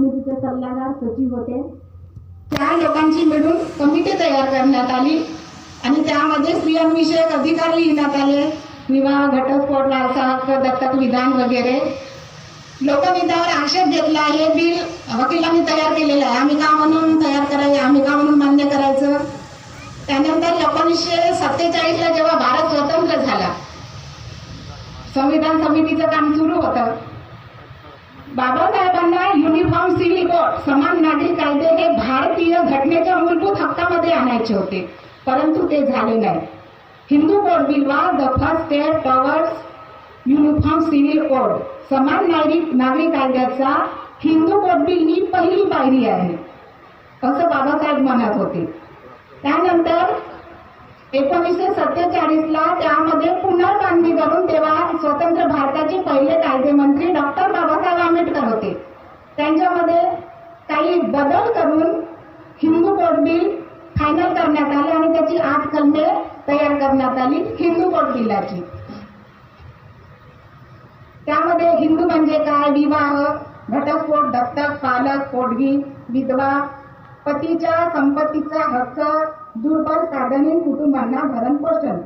समितीचे सल्लागार सचिव होते. त्या लोकांची मिळून कमिटी तयार करण्यात आली आणि त्यामध्ये स्त्रियांविषयक अधिकार लिहिण्यात आले. विवाह, घटस्फोट, वारसा हक्क, दत्तक विधान वगैरे. लोकहितावर आक्षेप घेतला. हे बिल वकिलांनी तयार केलेलं आहे. आम्ही का म्हणून तयार करायचं, आम्ही का म्हणून मान्य करायचं. त्यानंतर 1947ला जेव्हा भारत स्वतंत्र झाला, संविधान समितीचं काम सुरू होतं. बाबासाहेबांना युनिफॉर्म सिव्हिल कोड, समान नागरी कायदे हे भारतीय घटनेच्या मूलभूत हक्कामध्ये आणायचे होते, परंतु ते झाले नाही. Hindu code bill was the first step towards uniform civil code. समान नागरी कायद्याचा हिंदू कोड बिल ही पहिली पायरी आहे, असं बाबासाहेब म्हणत होते. त्यानंतर 1947ला त्यामध्ये पुनर्बांधणी करून तेव्हा स्वतंत्र भारताचे पहिले कायदेमंत्री डॉक्टर बाबासाहेब आंबेडकर होते. त्यांच्यामध्ये काही बदल करून हिंदू कोड बिल फायनल करण्यात आले आणि त्याची 8 कलमे तयार करण्यात आली हिंदू कोड बिलाची. त्यामध्ये हिंदू म्हणजे काय, विवाह, घटस्फोट, दत्तक, पालक, पोटगी, विधवा, पतीच्या संपत्तीचा हक्क, दुर्बल साधने कुटुंबांना भरण पोषण.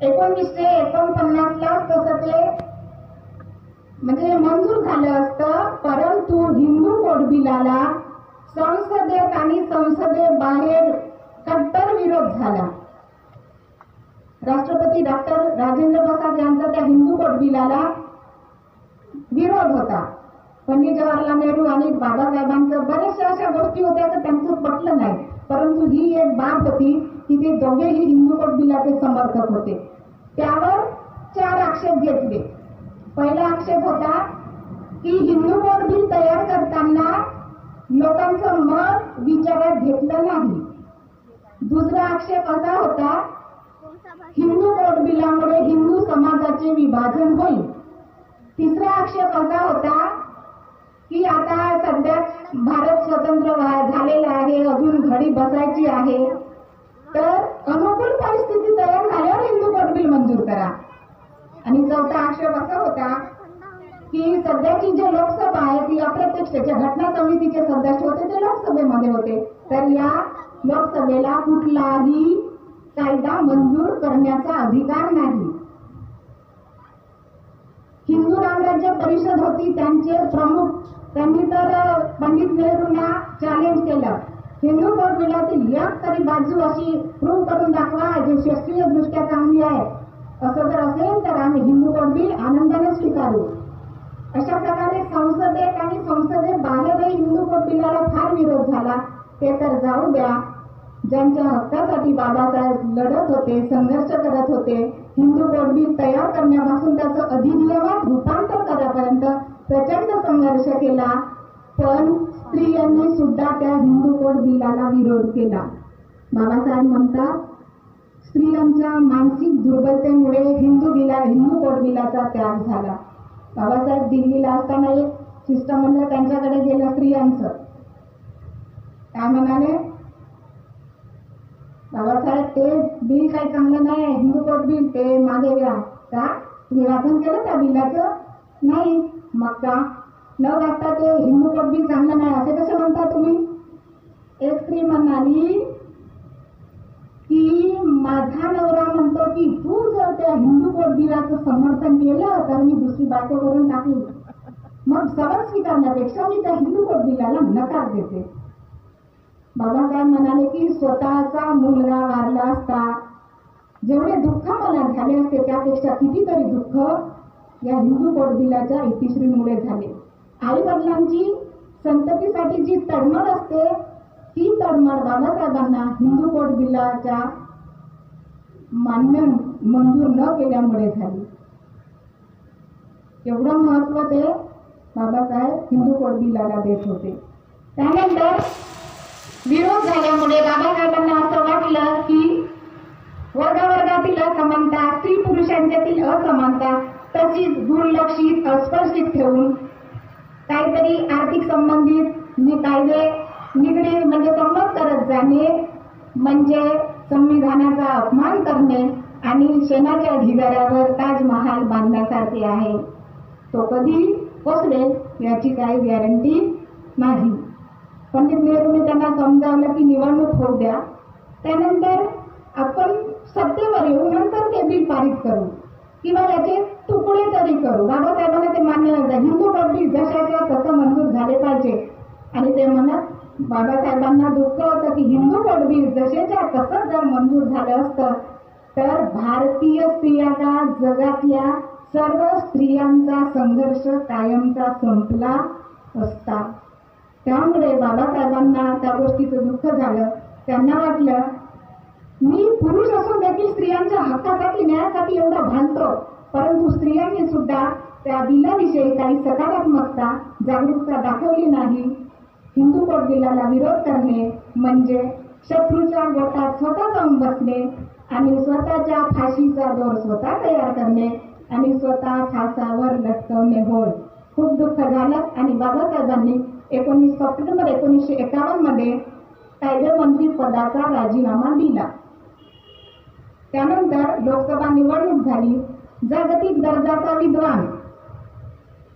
1949ला तसं ते म्हणजे मंजूर झालं असतं, परंतु हिंदू कोड बिलाला संसदेत आणि संसदेबाहेर कट्टर विरोध झाला. राष्ट्रपती डॉक्टर राजेंद्र प्रसाद यांचा त्या हिंदू कोड बिलाला विरोध होता. पंडित जवाहरलाल नेहरू आणि बाबासाहेबांचं बऱ्याचशा अशा गोष्टी होत्या की त्यांचं पटलं नाही, परंतु ही एक बाब होती की ते दोघेही हिंदू कोड बिलाचे समर्थक होते. त्यावर 4 आक्षेप घेतले. पहिला आक्षेप होता की हिंदू कोड बिल तयार करताना लोकांचं मत विचारात घेतलं नाही. दुसरा आक्षेप असा होता हिंदू कोड बिलामुळे हिंदू समाजाचे विभाजन होईल. तिसरा आक्षेप असा होता की आता सध्या भारत स्वतंत्र झालेला आहे, अजून घडी बसायची आहे, तर अनुकूल परिस्थिती तयार झाल्यावर हिंदू कोड बिल मंजूर करा. आणि चौथा आक्षेप असा होता की सध्याची जी लोकसभा आहे ती अप्रत्यक्ष, घटना समितीचे सदस्य होते ते लोकसभेमध्ये होते, तर या लोकसभेला कुठलाही कायदा मंजूर करण्याचा अधिकार नाही. हिंदू रामराज्य परिषद होती, त्यांचे प्रमुख त्यांनी तर पंडित नेहरूंना चॅलेंज केलं, हिंदू कोड बिलातील एक तरी बाजू अशी प्रूव्ह करून दाखवा जे शास्त्रीय दृष्ट्या चांगली आहे. असं जर असेल तर आम्ही हिंदू कोड बिल आनंदाने स्वीकारू. अशा प्रकारे संसदेत आणि संसदेबाहेरही हिंदू कोड बिलाला फार विरोध झाला. ते तर जाऊ द्या, ज्यांच्या हक्कासाठी बाबासाहेब लढत होते, संघर्ष करत होते, हिंदू कोड बिल तयार करण्यापासून त्याचं अधिनियमात रूपांतर करण्यापर्यंत प्रचंड संघर्ष केला, पण स्त्रियांनी सुद्धा त्या हिंदू कोड बिलाला विरोध केला. बाबासाहेब म्हणतात स्त्रियांच्या मानसिक दुर्बलतेमुळे हिंदू कोड बिलाचा त्याग झाला. बाबासाहेब दिल्लीला असताना एक शिष्टमंडळ त्यांच्याकडे गेलं स्त्रियांचं. काय म्हणाले, बाबासाहेब ते बिल काही चांगलं नाही, हिंदू कोड बिल ते मागे घ्या. का तुम्ही वाचन केलं त्या बिलाचं? नाही. मग का न वाचता ते हिंदू कोड बिल चांगलं नाही असे कसे म्हणता तुम्ही? एक स्त्री म्हणाली की माझा नवरा म्हणतो की तू जर त्या हिंदू कोड बिलाचं समर्थन केलं तर मी दुसरी बायको करून टाकली, मग सबक स्वीकारण्यापेक्षा मी त्या हिंदू कोड बिलाला नकार देते. बाबासाहेब म्हणाले की स्वतःचा मुलगा वारला असता जेवढे दुःख मला झाले असते त्यापेक्षा कितीतरी दुःख या हिंदू कोड बिलाच्या इतिश्रीमुळे झाले. आई वडिलांची संततीसाठी जी तडमड असते ती तडमड बाबासाहेबांना हिंदू कोड बिलाच्या मंजूर न केल्यामुळे झाली. एवढं महत्व ते बाबासाहेब हिंदू कोड बिलाला देत होते. त्यानंतर विरोध झाल्यामुळे बाबासाहेबांना असं वाटलं की वर्गावर्गातील असमानता, स्त्री पुरुषांच्यातील असमानता तशीच दुर्लक्षित अस्पर्शित ठेवून काहीतरी आर्थिक संबंधित कायदे निगडीत म्हणजे संमत करत जाणे म्हणजे संविधानाचा अपमान करणे आणि शेणाच्या ढिगाऱ्यावर ताजमहाल बांधण्यासारखे आहे. तो कधी कोसळेल याची काही गॅरंटी नाही. पंडित नेहरूंनी त्यांना समजावलं की निवडणूक होऊ द्या, त्यानंतर आपण सत्तेवर येऊ, नंतर ते बिल पारित करू किंवा याचे तुकडे तरी करू. बाबासाहेबांना ते मान्य नव्हतं. हिंदू कोड बिल जशाच्या तसं मंजूर झाले पाहिजे. आणि ते म्हणत बाबासाहेबांना दुःख होतं की हिंदू कोड बिल जसेच्या तसं जर मंजूर झालं असतं तर भारतीय स्त्रिया का जगातल्या सर्व स्त्रियांचा संघर्ष कायमचा संपला असता. त्यामुळे बाबासाहेबांना त्या गोष्टीचं दुःख झालं. त्यांना वाटलं मी पुरुष असून देखील स्त्रियांच्या हक्कासाठी न्यायासाठी एवढा भांडतो, परंतु स्त्रियांनी सुद्धा त्या बिलाविषयी काही सकारात्मकता जागरूकता दाखवली नाही. हिंदू कोड बिलाला विरोध करणे म्हणजे शत्रूच्या गोटात स्वतः जाऊन बसणे आणि स्वतःच्या फाशीचा दोर स्वतः तयार करणे आणि स्वतः फासावर लटकवणे होय. खूप दुःख झालं आणि बाबासाहेबांनी 19 सप्टेंबर 1951 मध्ये कायदेमंत्री पदाचा राजीनामा दिला. त्यानंतर लोकसभा निवडणूक झाली. जागतिक दर्जाचा विद्वान,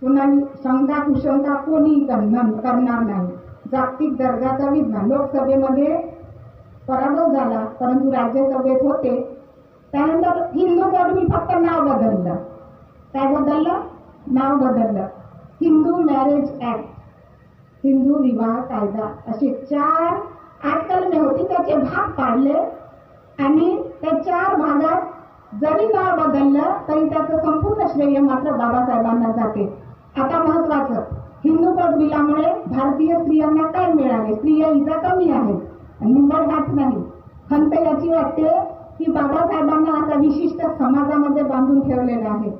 पुन्हा शंका कुशंका कोणी करणार नाही, जागतिक दर्जाचा विद्वान लोकसभेमध्ये पराभव झाला, परंतु राज्यसभेत होते. त्यानंतर हिंदू कोड बिल फक्त नाव बदललं. काय बदललं? नाव बदललं. हिंदू मॅरेज ऍक्ट, हिंदू विवाह कायदा असे 4 आर्टिकल होती, त्याचे भाग पाडले आणि त्या 4 भागात जरी नाव बदललं तरी त्याचं संपूर्ण श्रेय मात्र बाबासाहेबांना जाते. आता महत्वाचं, हिंदू कोड बिलामुळे भारतीय स्त्रियांना काय मिळाले? स्त्रिया इजा कमी आहेत, निवड हाच नाही. खंत याची वाटते की बाबासाहेबांना असा विशिष्ट समाजामध्ये बांधून ठेवलेला आहे.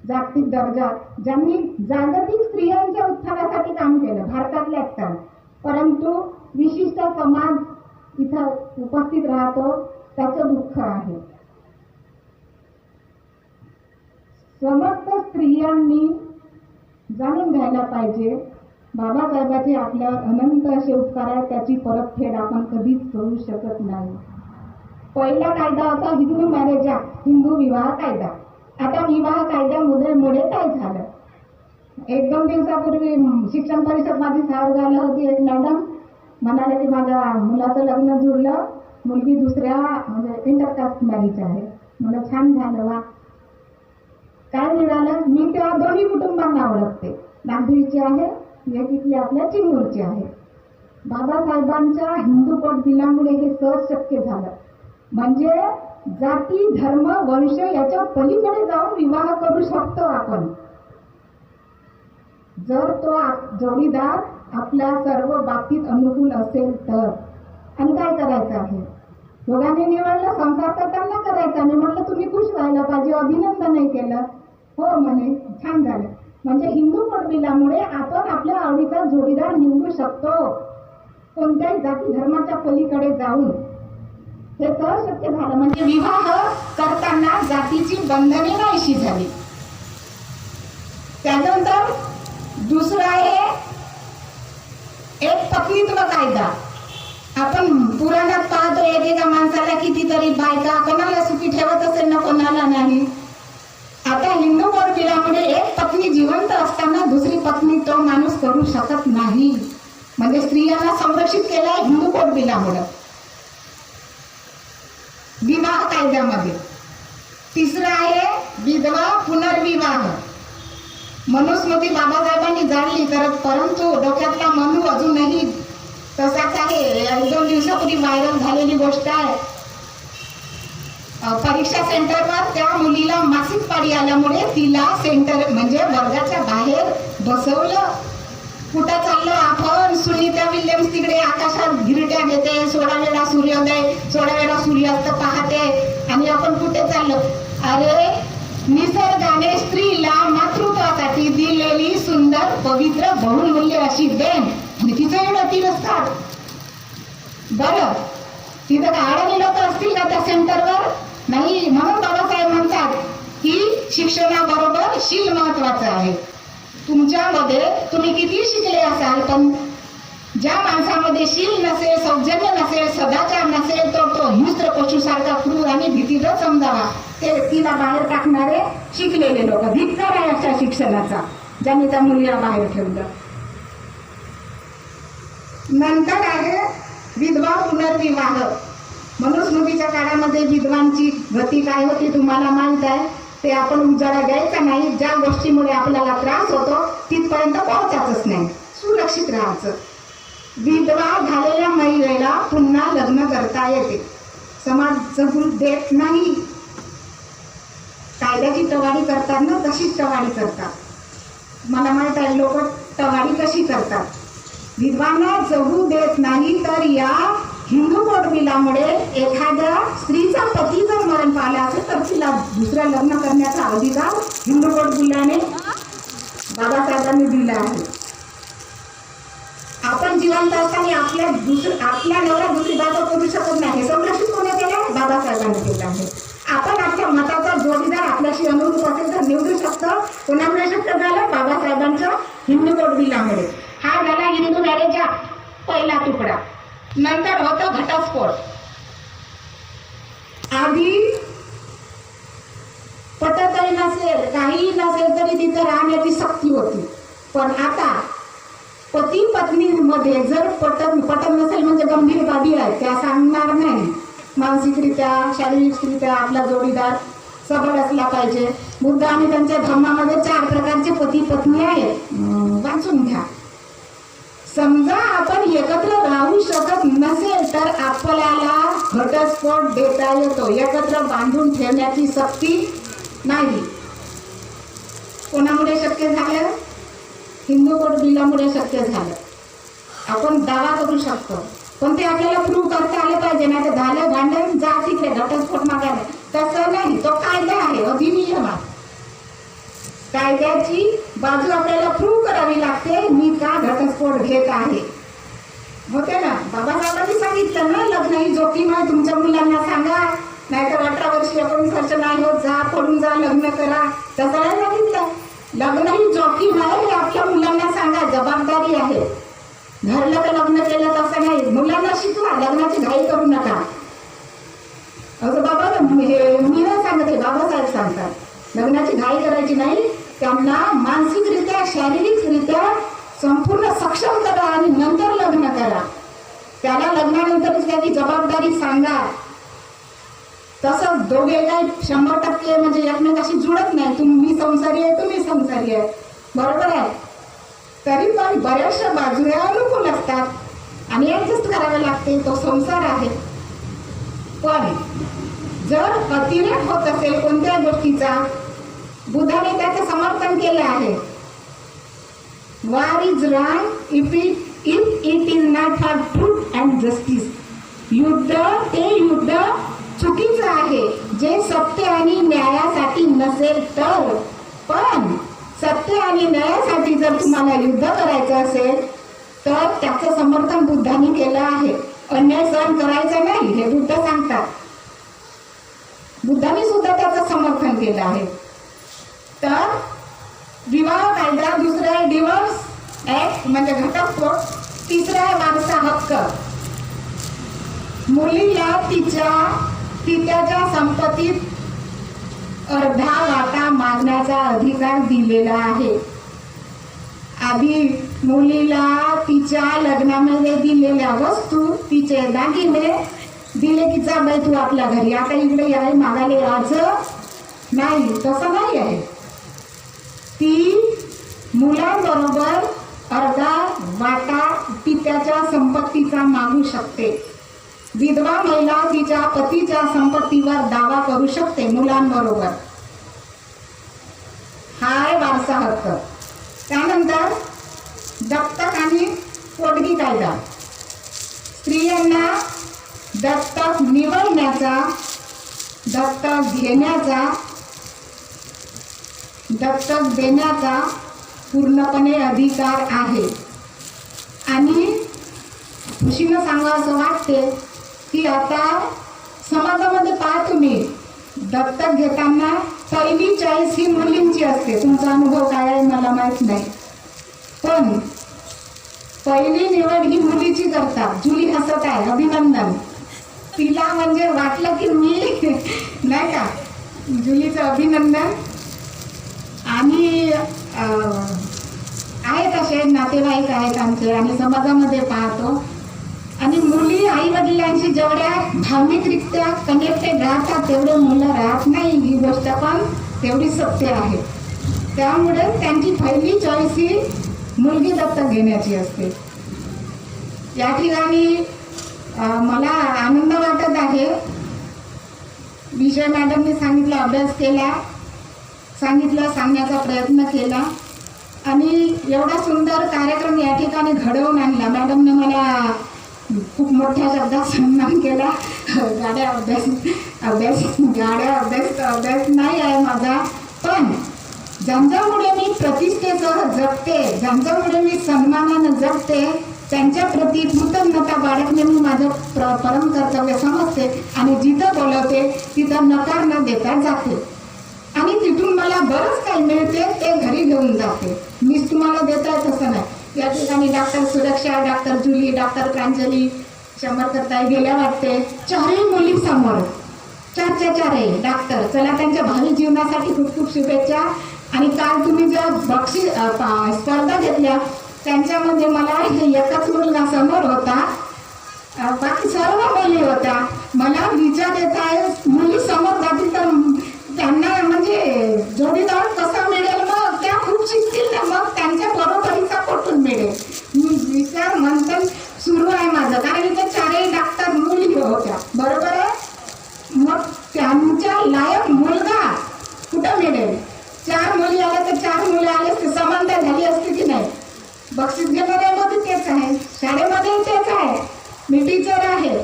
जागतिक दर्जा, ज्यांनी जागतिक स्त्रियांच्या उत्थानासाठी काम केलं भारतातल्याच काम, परंतु विशिष्ट समाज इथं उपस्थित राहतो, त्याचं दुःख आहे. समस्त स्त्रियांनी जाणून घ्यायला पाहिजे बाबासाहेबांचे आपल्यावर अनंत असे उपकार आहेत, त्याची परतफेड आपण कधीच करू शकत नाही. पहिला कायदा होता हिंदू मॅरेज ऍक्ट, हिंदू विवाह कायदा. आता विवाह कायद्यामुळे काय झालं? 1-2 दिवसापूर्वी शिक्षण परिषद माझी सहार झाली होती. एक मॅडम म्हणाले की माझ्या मुलाचं लग्न जुळलं, मुलगी दुसऱ्या म्हणजे इंटरकास्ट मॅरेज आहे. मला छान झालं. वा, काय मिळालं? मी त्या दोन्ही कुटुंबांना ओळखते. नागपूरची आहे, एक इथली आपल्या चिमूरची आहे. बाबासाहेबांच्या हिंदू कोड बिलामुळे हे सहज शक्य झालं. म्हणजे जाती धर्म वंश याच्या पलीकडे जाऊन विवाह करू शकतो आपण, जर तो जोडीदार आपल्या सर्व बाबतीत अनुकूल असेल तर. आणि काय करायचं आहे? दोघांनी निवडलं, संसार करताना करायचा. मी म्हटलं तुम्ही खुश व्हायला पाहिजे, अभिनंदनही केलं. हो म्हणे, छान झालं. म्हणजे हिंदू कोड बिलामुळे आपण आपल्या आवडीचा जोडीदार निवडू शकतो, कोणत्याही जाती धर्माच्या पलीकडे जाऊन. हे सहज शक्य झालं. म्हणजे विवाह करताना जातीची बंधने नाहीशी झाली. त्यानंतर दुसरं आहे एक पत्नीत्व कायदा. आपण पुराणात पाहतो एकेका माणसाला कितीतरी बायका, कोणाला सुखी ठेवत असेल ना कोणाला नाही. आता हिंदू कोड बिलामुळे एक पत्नी जिवंत असताना दुसरी पत्नी तो माणूस करू शकत नाही. म्हणजे स्त्रियांना संरक्षित केलं हिंदू कोड बिलामुळे विवाह कायद्यामध्ये. तिसरं आहे विधवा पुनर्विवाह. मनुस्मृती बाबासाहेबांनी जाणली तर, परंतु डोक्यातला मनू अजूनही तसाच आहे. 1-2 दिवसापूर्वी व्हायरल झालेली गोष्ट आहे. परीक्षा सेंटरवर त्या मुलीला मासिक पाळी आल्यामुळे तिला सेंटर म्हणजे वर्गाच्या बाहेर बसवलं. कुठं चाललो आपण? सुनीता विल्यम्स तिकडे आकाशात गिरट्या घेते, 16 वेळा सूर्योदय 16 वेळा सूर्यास्त पाहते, आणि आपण कुठे चाललो? अरे निसर्गाने स्त्रीला मातृत्वासाठी दिलेली सुंदर पवित्र बहुमूल्य अशी देण, आणि तिचं एवढं तिरस्कार. बरं, तिथं अडाणी लोक असतील का त्या सेंटरवर? नाही. म्हणून बाबासाहेब म्हणतात की शिक्षणाबरोबर शील महत्वाचं आहे. तुमच्यामध्ये तुम्ही किती शिकले असाल, पण ज्या माणसामध्ये शील नसेल, सौजन्य नसेल, सदाचार नसेल, तो हिंस्त्र पशुसारखा क्रूर आणि भीतीचा समजावा. ते तिला बाहेर टाकणारे शिकलेले लोक. धिक्कार आहे अशा शिक्षणाचा ज्यांनी त्या मुलीला बाहेर ठेवलं. नंतर आहे विधवा पुनर्विवाह. मनुस्मृतीच्या काळामध्ये विधवांची गती काय होती तुम्हाला माहित आहे. ते आपण उजाळा द्यायचा नाही. ज्या गोष्टीमुळे आपल्याला त्रास होतो तिथपर्यंत पोहोचायचंच नाही, सुरक्षित राहायचं. विधवा झालेल्या महिलेला पुन्हा लग्न करता येते. समाज जगू देत नाही. कायद्याची टवाळी करतात ना, तशीच टवाळी करतात. मला माहित आहे लोक टवाळी कशी करतात. विधवांना जगू देत नाही. तर या हिंदू कोड बिलामुळे एखाद्या स्त्रीचा पती जर मरण पावला असेल तर तिला दुसऱ्या लग्न करण्याचा अधिकार हिंदू कोड बिलाने बाबासाहेबांनी दिला आहे. आपण जिवंत असताना आपल्या नवरा दुसरी बाबा करू शकत नाही. हे संरक्षित कोणी केलं? बाबासाहेबांनी केलं आहे. आपण आपल्या मताचा जोडीदार आपल्याशी अनुरूप असेल तर निवडू शकतो. कोणामुळे शक्य झालं? बाबासाहेबांच्या हिंदू कोड बिलामुळे. हा झाला हिंदू मॅरेजचा पहिला तुकडा. नंतर होतं घटस्फोट. आधी पटतही नसेल, काही नसेल तरी तिथे राहण्याची सक्ती होती. पण आता पती पत्नी मध्ये जर पटत नसेल म्हणजे गंभीर बाबी आहे, त्या सांगणार नाही. मानसिकरित्या शारीरिकरित्या आपला जोडीदार सबळ असला पाहिजे. बुद्ध आणि त्यांच्या धर्मामध्ये 4 प्रकारचे पती पत्नी आहेत, वाचून घ्या. समजा आपण एकत्र राहू शकत नसेल तर आपल्याला घटस्फोट देता येतो. एकत्र बांधून ठेवण्याची सक्ती नाही. कोणामुळे शक्य झालं? हिंदू कोड बिलामुळे शक्य झालं. आपण दावा करू शकतो, पण ते आपल्याला प्रूव्ह करता आले पाहिजे. नाही तर झालं भांडण, जा तिकडे घटस्फोट मागायला. तसं नाही, तो कायदा आहे, अधिनियम आहे. कायद्याची बाजू आपल्याला प्रूव्ह करावी लागते. मी का घटस्फोट घेत आहे. होते ना, बाबासाहेबांनी सांगितलं ना, लग्न ही जोखीम आहे, तुमच्या मुलांना सांगा. नाहीतर 18 वर्ष 19 वर्ष नाही होत, जा पडून जा, लग्न करा. तसं नाही सांगितलं. लग्न ही जोखीम आहे हे आपल्या मुलांना सांगा, जबाबदारी आहे. घरलं तर लग्न केलं तसं नाही. मुलांना शिकवा, लग्नाची घाई करू नका. असं बाबा मी नाही सांगत, हे बाबासाहेब सांगतात. लग्नाची घाई करायची नाही. त्यांना मानसिकरित्या शारीरिकरित्या संपूर्ण सक्षम करा आणि नंतर लग्न करा. त्याला लग्नानंतरच त्याची जबाबदारी सांगा. तसं दोघे काही 100% म्हणजे एकमेकाशी जुळत नाही. तुम्ही संसारी आहे, तुम्ही संसारी आहे, बरोबर आहे. तरी पण बऱ्याचशा बाजू या अनुकूल असतात आणि ऍडजस्ट करावे लागते. तो संसार आहे. पण जर अतिरेक होत असेल कोणत्या गोष्टीचा, बुद्धाने त्याचं समर्थन केलं आहे. War is wrong if it is not for truth and justice. ते युद्ध चुकीचं आहे जे सत्य आणि न्यायासाठी नसेल तर. पण सत्य आणि न्यायासाठी जर तुम्हाला युद्ध करायचं असेल तर त्याचं समर्थन बुद्धाने केलं आहे. अन्याय सहन करायचा नाही हे बुद्ध सांगतात. बुद्धाने सुद्धा त्याचं समर्थन केलं आहे. तर विवाह कायदा, दुसरा आहे डिव्होर्स ऍक्ट म्हणजे घटस्फोट, तिसरा आहे वारसा हक्क. मुलीला तिच्याच्या संपत्तीत अर्धा वाटा मागण्याचा अधिकार दिलेला आहे. आधी मुलीला तिच्या लग्नामध्ये दिलेल्या वस्तू, तिचे दागिने दिले की जा बाई तू आपल्या घरी, आता इकडे याय मागायला यायचं नाही. तसं नाही आहे. ती मुलांबरोबर अर्धा वाटा पित्याच्या संपत्तीचा मागू शकते. विधवा महिला तिच्या पतीच्या संपत्तीवर दावा करू शकते मुलांबरोबर. हा आहे वारसा हक्क. त्यानंतर दत्तक आणि पोटगी कायदा. स्त्रियांना दत्तक निवडण्याचा, दत्तक घेण्याचा, दत्तक देण्याचा पूर्णपणे अधिकार आहे. आणि खुशीनं सांगावं असं वाटते की आता समाजामध्ये पहा तुम्ही, दत्तक घेताना पहिली चॉईस ही मुलींची असते. तुमचा अनुभव काय आहे मला माहित नाही, पण पहिली निवड ही मुलीची करतात. जुली हसत आहे, अभिनंदन. तिला म्हणजे वाटलं की मी नाही का, जुलीचं अभिनंदन. आणि आहेत असे नातेवाईक आहेत आमचे आणि समाजामध्ये पाहतो. आणि मुली आई वडिलांशी जेवढ्या भावनिकरित्या कनेक्टेड राहतात तेवढे मुलं राहत नाही, ही गोष्ट पण तेवढी सत्य आहे. त्यामुळे त्यांची पहिली चॉईस ही मुलगी दत्तक घेण्याची असते. या ठिकाणी मला आनंद वाटत आहे. विजय मॅडमने सांगितलं, अभ्यास केला, सांगितलं, सांगण्याचा प्रयत्न केला आणि एवढा सुंदर कार्यक्रम या ठिकाणी घडवून आणला. मॅडमने मला खूप मोठ्या शब्दात सन्मान केला. गाड्या अभ्यास नाही आहे माझा, पण ज्यांच्यामुळे मी प्रतिष्ठेसह जगते, ज्यांच्यामुळे मी सन्मानानं जगते, त्यांच्या प्रती कृतज्ञता बाळगणे मी माझं परम कर्तव्य समजते आणि जिथं बोलवते तिथं नकार न देता जाते आणि तिथून मला बरंच काही मिळते ते घरी घेऊन जाते. मीच तुम्हाला देत आहे तसं नाही. या ठिकाणी डॉक्टर सुरक्षा, डॉक्टर जुली, डॉक्टर प्रांजली शंभरकरताई गेल्या वाटते. चारही मुली समोर, चारही डॉक्टर. चला, त्यांच्या भावी जीवनासाठी खूप खूप शुभेच्छा. आणि काल तुम्ही ज्या बक्षीस स्पर्धा घेतल्या त्यांच्यामध्ये मला एकच मुलगा समोर होता, बाकी सर्व मुली होत्या. मला विचार येत आहे, मुली समोर जातील तर त्यांना म्हणजे जोडीदार कसा मिळेल, मग त्या खूप शिकतील ना, मग त्यांच्या बरोबरीचा कुठून मिळेल. विचार मंथन सुरू आहे माझं, कारण इथे चारही डॉक्टर मुली होत्या, बरोबर आहे. मग त्यांच्या लायक मुलगा कुठं मिळेल. 4 मुली आल्या तर 4 मुलं आले असते, समानता झाली असते की नाही. बक्षीस घेणाऱ्यामध्ये तेच आहे, शाळेमध्ये तेच आहे. मी टीचर आहे.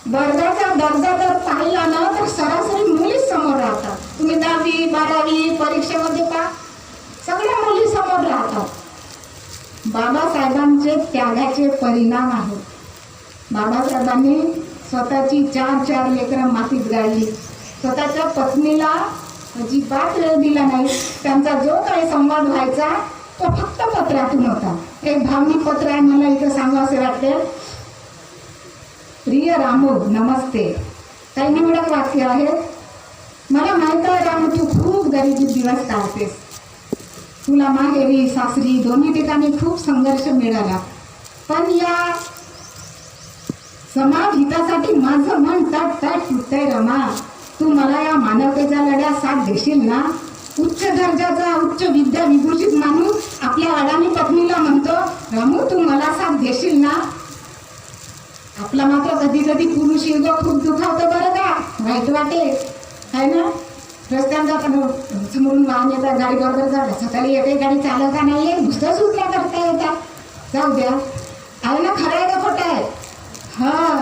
वर्गाचा दर्जा जर पाहिला ना तर सरासरी मुलीच समोर राहतात. तुम्ही 10वी 12वी परीक्षेमध्ये पहा, सगळ्या मुली समोर राहतात. बाबासाहेबांचे त्यागाचे परिणाम आहेत. बाबासाहेबांनी स्वतःची 4 लेकरं मातीत गाळली. स्वतःच्या पत्नीला अजिबात वेळ दिला नाही. त्यांचा जो काही संवाद व्हायचा तो फक्त पत्रातून होता. एक भावनिक पत्र आहे, मला इथं सांगावं असे वाटते. प्रिय रामू, नमस्ते. काही निवडक वाक्य आहेत. मला माहित आहे रामू, तू खूप गरिबीत दिवस काढतेस. तुला माहेरी सासरी दोन्ही ठिकाणी खूप संघर्ष मिळाला, पण या समाज हितासाठी माझं मन तट फुटतंय रमा. तू मला या मानवतेच्या लढ्यात साथ देशील ना. उच्च दर्जाचा उच्च विद्या विभूषित माणूस आपल्या अडाणी पत्नीला म्हणतो, रामू तू मला साथ देशील ना. आपला मात्र कधी कधी पुरुष युग खूप दुखावतं बरं का, वाईट वाटे आहे ना. रस्त्यावर जाताना समोरून वाहन येतात, गाडी बरोबर जातात, सकाळी एकही गाडी चालवता नाहीये, नुसतं सुटल्या करता येतात. जाऊ द्या, आहे ना, खरं आहे का खोटं आहे. हा,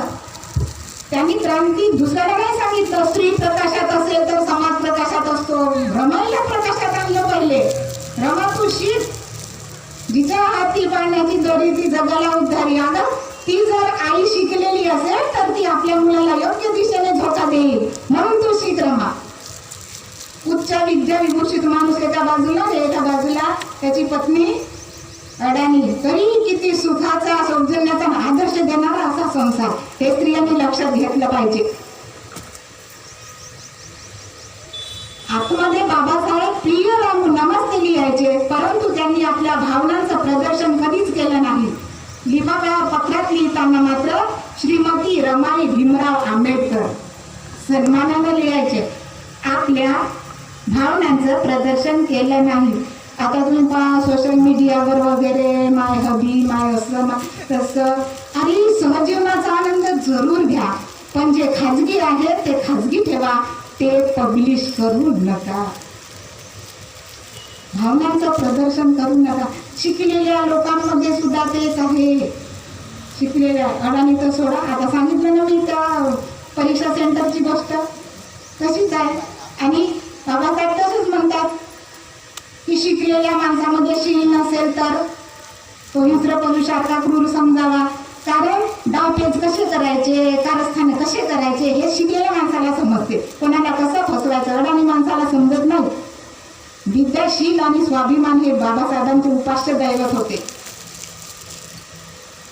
त्यांनी क्रांती दुसऱ्याला नाही सांगितलं, स्त्री प्रकाशात असेल तर समाज प्रकाशात असतो. भ्रमाईला प्रकाशात आणलं पहिले. रमा तू शिक. जिच्या हाती पाण्याची दोरी ती जगाला उद्धारी. अगं ती जर आई शिकलेली असेल तर ती आपल्या मुलाला योग्य दिशेने धोका देईल. म्हणून तू शिक रमा. उच्च विद्या विभूषित माणूस एका बाजूला, एका बाजूला त्याची पत्नी अडाणी, तरी किती सुखाचा सौजन्याचा आदर्श देणारा असा संसार. हे स्त्रियांनी लक्षात घेतलं पाहिजे. आतमध्ये बाबासाहेब प्रिय रामू नमस्ते लिहायचे, परंतु त्यांनी आपल्या भावनांचं प्रदर्शन कधीच केलं नाही. लिफाफ्या पत्रात लिहिताना मात्र श्रीमती रमाई भीमराव आंबेडकर सन्मानाने लिहायचे. आपल्या भावनांचं प्रदर्शन केलं नाही. आता तुम्ही पहा सोशल मीडियावर वगैरे, माय हबी, माय असं माय तसं. अरे सहजीवनाचा आनंद जरूर घ्या, पण जे खाजगी आहे ते खाजगी ठेवा, ते पब्लिश करू नका. भावनांचं प्रदर्शन करू नका. शिकलेल्या लोकांमध्ये सुद्धा तेच आहे. शिकलेल्या अडाणी तर सोडा, आता सांगितलं ना मी त्या परीक्षा सेंटरची गोष्ट तशीच आहे. आणि बाबासाहेब तसंच म्हणतात की शिकलेल्या माणसामध्ये शील नसेल तर तो हिंस्र पुरुषार्था क्रूर समजावा. कारण डावपेच कसे करायचे, कारस्थाने कसे करायचे हे शिकलेल्या माणसाला समजते. कोणाला कसं फसवायचं अडाणी माणसाला समजत नाही. विद्याशील आणि स्वाभिमान हे बाबासाहेबांचे उपास्य दैवत होते.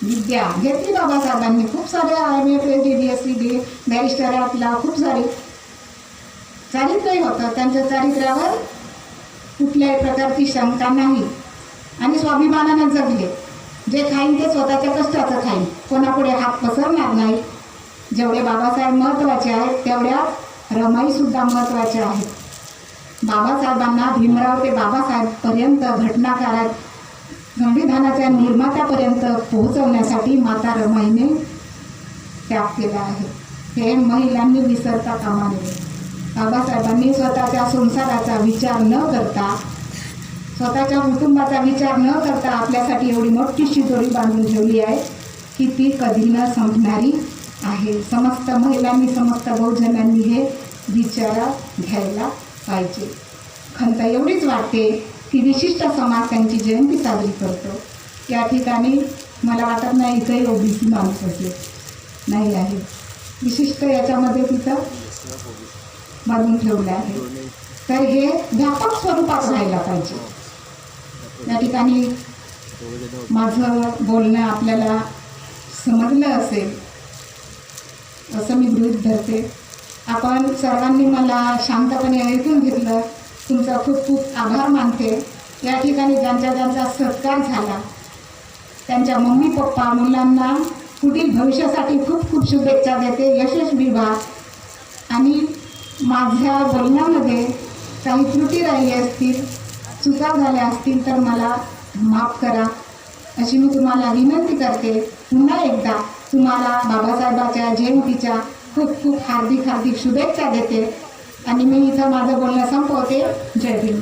विद्या घेतली बाबासाहेबांनी, खूप सारे IMA, PhD, BSc, बॅरिस्टर आपला खूप सारे चारित्र्य होतं. त्यांच्या चारित्र्यावर कुठल्याही प्रकारची शंका नाही. आणि स्वाभिमानानं जगले. जे खाईन ते स्वतःच्या कष्टाचं खाईन, कोणापुढे हात पसरणार नाही. जेवढे बाबासाहेब महत्त्वाचे आहेत तेवढ्या रमाई सुद्धा महत्त्वाच्या आहेत. बाबासाहेबांना भीमराव ते बाबासाहेबपर्यंत घटनाकारात संविधानाच्या निर्मात्यापर्यंत पोहोचवण्यासाठी माता रमाईने त्याग केला आहे. हे महिलांनी विसरता कामा नये. बाबासाहेबांनी स्वतःच्या संसाराचा विचार न करता, स्वतःच्या कुटुंबाचा विचार न करता आपल्यासाठी एवढी मोठी शिदोरी बांधून ठेवली आहे की ती कधी न संपणारी आहे. समस्त महिलांनी, समस्त बहुजनांनी हे विचारात घ्यायला पाहिजे. खंत एवढीच वाटते की विशिष्ट समाज त्यांची जयंती साजरी करतो. या ठिकाणी मला वाटत नाही इथंही ओबीसी माणूस असेल, नाही आहे. विशिष्ट याच्यामध्ये तिथं बांधून ठेवलं आहे. तर हे व्यापक स्वरूपात व्हायला पाहिजे. या ठिकाणी माझं बोलणं आपल्याला समजलं असेल असं मी गृहीत धरते. आपण सर्वांनी मला शांतपणे ऐकून घेतलं, तुमचा खूप खूप आभार मानते. या ठिकाणी ज्यांचा ज्यांचा सत्कार झाला त्यांच्या मम्मी पप्पा मुलांना पुढील भविष्यासाठी खूप खूप शुभेच्छा देते. यशस्वी व्हा. आणि माझ्या बोलण्यामध्ये काही त्रुटी राहिली असतील, चुका झाल्या असतील तर मला माफ करा अशी मी तुम्हाला विनंती करते. पुन्हा एकदा तुम्हाला बाबासाहेबाच्या जयंतीच्या खूप खूप हार्दिक हार्दिक शुभेच्छा देते आणि मी इथं माझं बोलणं संपवते. जय भीम.